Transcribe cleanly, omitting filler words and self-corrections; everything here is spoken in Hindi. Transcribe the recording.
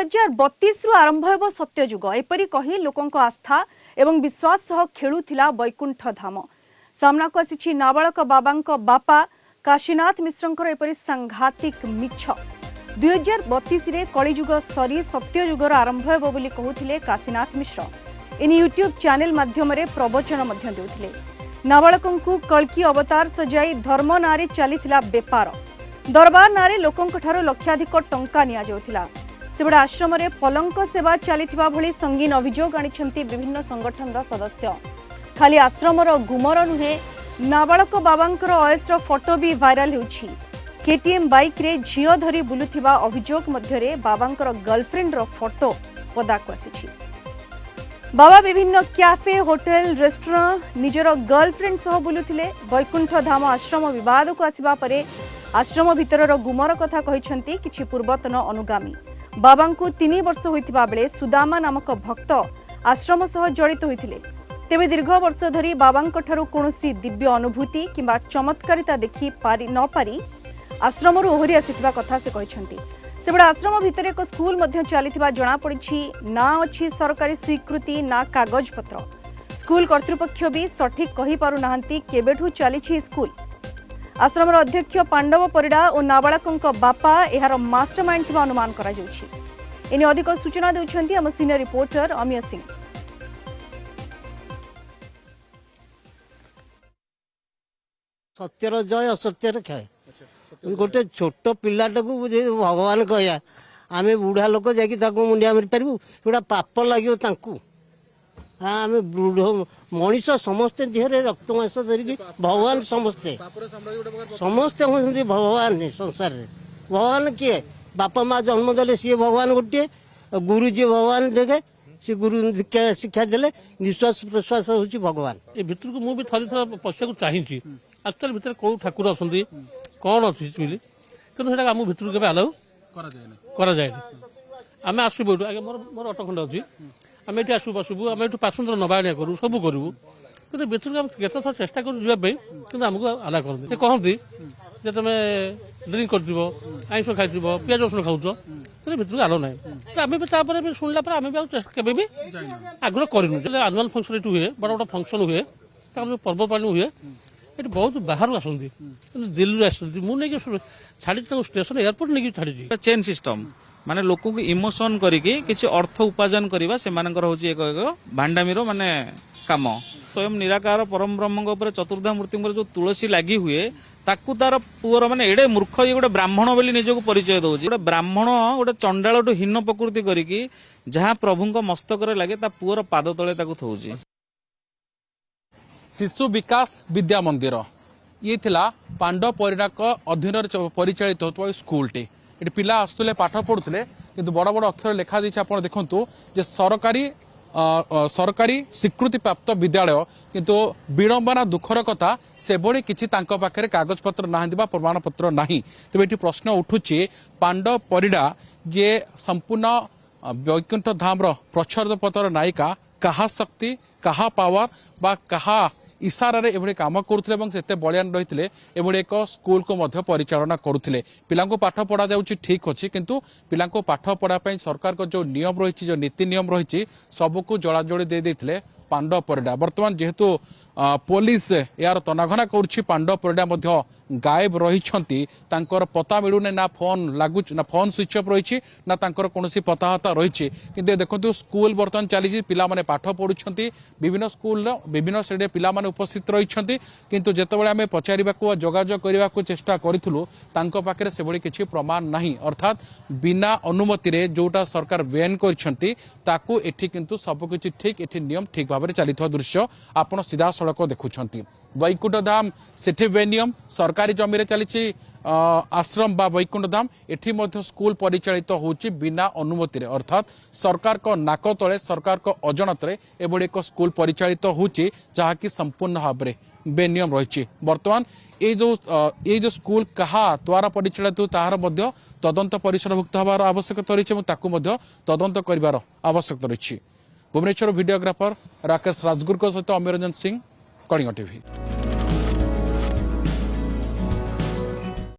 2032 रु आरंभ हेब सत्ययुग एपरी कही लोकंक आस्था एवं विश्वास सह खेलुथिला वैकुंठ धाम। सामना को आसी नाबालक बाबांक बापा काशीनाथ मिश्रंकर एपरी सांघातिक मिछ। 2032 रे कलिजुग सरी सत्ययुगर आरंभ हेब बोली कहूथिले काशीनाथ मिश्र। इन यूट्यूब चैनल माध्यम रे प्रवचन मध्य देउथिले। नाबालकंकु कल्की अवतार सजाई धर्म नारे चलीथिला बेपार। दरबार नारे लोकंक ठारो लक्षाधिक टंका निया जाउथिला। सेबडा आश्रम रे पलंक सेवा चलीथिबा भली संगीन अभियोग आनिछंती विभिन्न संगठनर सदस्य। खाली आश्रमर गुमर नुहे नाबालक बाबांकर अयस्र फोटो भी वायरल होउछि। केटीएम बाइक रे झियो धरी बुलुथिबा अभियोग मध्यरे बाबांकर गर्लफ्रेंड रो फोटो पदाक आसिछि। बाबा विभिन्न कैफे होटल रेस्टोरेंट निजर गर्लफ्रेंड सह बुलुथिले। वैकुंठ धाम आश्रम विवाद को आसिबा परे आश्रम भितरर गुमर कथा कहिसंती किछि पूर्वतन अनुगामी। बाबांकु 3 वर्ष होइतिबा बेले सुदामा नामक भक्त आश्रम सह जड़ित होइतिले। तेबे दीर्घ वर्ष धरी बाबांक ठारू कोनोसी दिव्य अनुभूति किंबा चमत्कारिता देखि पारि न पारि आश्रमरु ओहरी आसितिबा कथा से कहिसंती। सेबडा आश्रम भितर एक स्कूल मध्य चलीथिबा जणा पड़िछि। ना अछि सरकारी स्वीकृति ना कागज पत्र। स्कूल कर्तृपक्ष भी सठिक कहि पारु नाहंती केबेठु चलीछि स्कूल। आश्रमर अध्यक्ष पांडव परिडा और नाबालकंक बापा एहार मास्टरमाइंड थिबा अनुमान करा जाउछि। एने अधिक सूचना देउछंती हम सीनियर रिपोर्टर अमिय सिंह। सत्यर जय असत्यर क्षय। गोटे छोट पिलाटा को भगवान कहया आमे बुढ़ा लोक जाकि ताको मुंडिया मारि पारबु गोटा पाप लागियो तांकू। हाँ आम बुढ़ मनीष समस्ते देहरे रक्तमांस धरिकी भगवान समस्ते समस्ते हूँ भगवान संसार रे। भगवान किए बापा माँ जन्म देले सी भगवान गोटे गुरु जी भगवान देखे सी गुरु शिक्षा देले निश्वास प्रश्वास हूँ भगवान। ए भितर को मु भी थरी थर पशिया चाहिए एक्चुअली भितर कौ ठाकुर अच्छा कौन अच्छी कि आम भितर के आलाउ करा जाए आम आसबू आगे मोर अटो खंड अच्छी आम ये आसू बसबू आम ये पासेंजर नवा आने करूँ सब करूँ कि भितर आम केत थर चेष्टा करें कि आमको आला करते कहती जे तुम ड्रिंक कर आईस खाई पिज रसुण खाऊ तो भितर को आलो ना आम भी शुणला आम भी भी आग्रह करूँ आनुआल फंक्शन ये हुए बड़ा बड़ा फंक्शन हुए जो पर्वपाणी हुए ये बहुत बाहर आसती दिल्ली आसती मुझे छाड़ी स्टेशन एयरपोर्ट नहीं छाड़ी चेन सिस्टम माने लोक को इमोशन करिकी किसी अर्थ उपार्जन करवा से एक भांडामीर माने काम स्वयं निराकार परम ब्रह्म चतुर्धा मूर्ति जो तुलसी लगी हुए ताकू तार पुअर माने एडे मूर्ख ये गोटे ब्राह्मण बोली निजक परिचय दौर गोटे ब्राह्मण गोटे चंडाल हीन प्रकृति करिकी जहाँ प्रभु मस्तक लगे ता पुअर पाद तले थौची। शिशु विकास विद्या मंदिर ये थिला पांडव परिडा अधीन परिचालित होता स्कूलटी ये पिला आसुले पाठ पढ़ुले किंतु बड़ बड़ अक्षर लिखा आप देखु जे सरकारी स्वीकृति प्राप्त विद्यालय किंतु विडंबना दुखर कथा से भली किछि तांको पाखरे कागज पत्र ना प्रमाण पत्र ना तेज ये प्रश्न उठुची पांडव परिडा जे संपूर्ण वैकुंठ धाम प्रच्छद पत्र नायिका कहा शक्ति कहा पावर बा कहा इशारे एभली काम करते बलियान रही एक स्कूल को मध्य परिचालना करुले पिला पाठ पढ़ा जाऊँगी ठीक अच्छे किंतु पिला पाठ पढ़ाई सरकार को जो नियम रही जो नीति नियम रही सबको जलाजली देते पांडव परिडा बर्तमान जेहेतु पुलिस यार तनाघना करुच्ची पांडव परिडा मध्य गायब रही पता मिलूना ना फोन लगुच ना फोन स्विच अफ रही ना कौन पताहता रही कि देखो स्कूल बर्तमान चली पिला माने पाठ पढ़ुं विभिन्न स्कूल विभिन्न श्रेणी पिला माने उपस्थित रही किंतु जेतेबेले आमे पचारिबाकू जोगाजोग करने चेष्टा करूँ पाखे से भली किसी प्रमाण नहीं अर्थात बिना अनुमति रे जोटा सरकार बैन करताकू एठी किंतु सबकिछि ठीक एठी नियम ठीक भाव में चली दृश्य आपड़ सीधा सड़क देखुं। वैकुंठ धाम सेठी बेनियम सरकारी जमी चली आश्रम बा वैकुंठ धाम एठी मध्य स्कूल परिचालित होची बिना अनुमति रे अर्थात सरकार को नाक तले सरकार को अजणत रे एभली एक स्कूल परिचालित होची जहाँकि संपूर्ण भाव में बेनियम रही। बर्तमान ये जो स्कूल कहा द्वारा परिचालित हो ताहार मध्य तदंत परिसरभुक्त हबार आवश्यकता रही तदंत करिवार आवश्यकता रही। भुवनेश्वर वीडियोग्राफर राकेश राजगुर सहित अमिरंजन सिंह कलिंग टीवी।